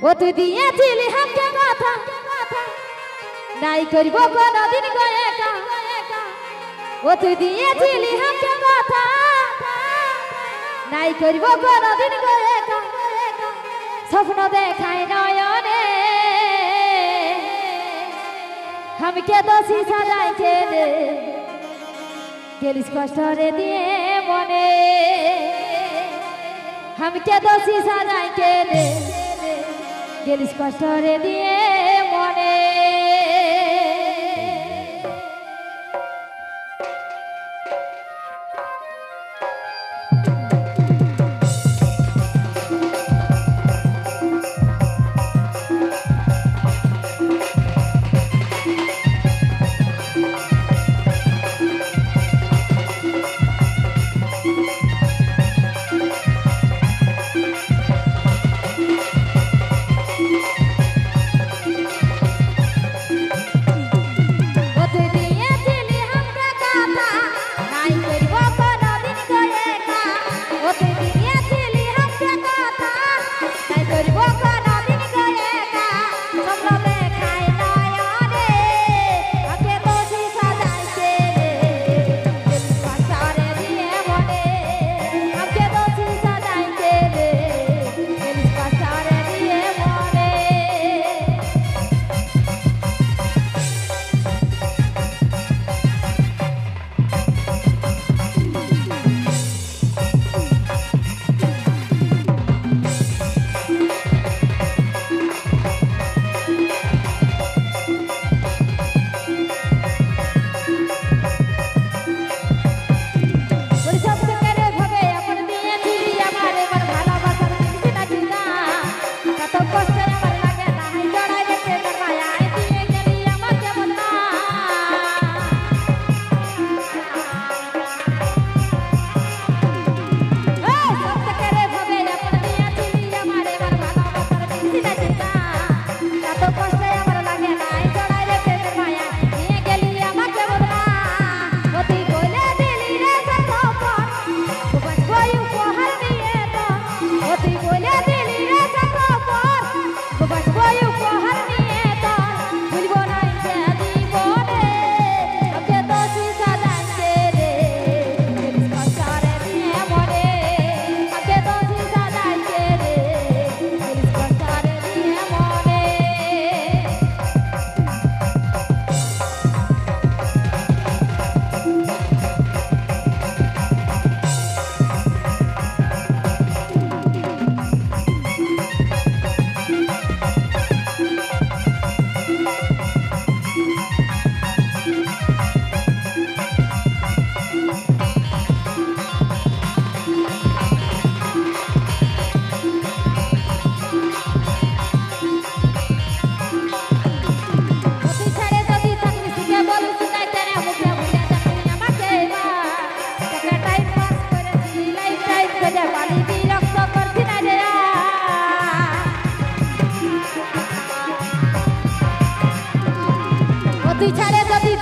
ও তুই দিয়েছিলি হাতে কথা নাই করব কোনদিন গো একা ও তুই দিয়েছিলি হাতে কথা নাই করব কোনদিন গো একা স্বপ্ন দেখাই নয়নে हमके दोषी सजाई के दे गेलिस कष्ट रे दिए मने हमके दोषी सजाई के दे गेलिस कष्ट रे दिए मने তুই ছাড়ে যদি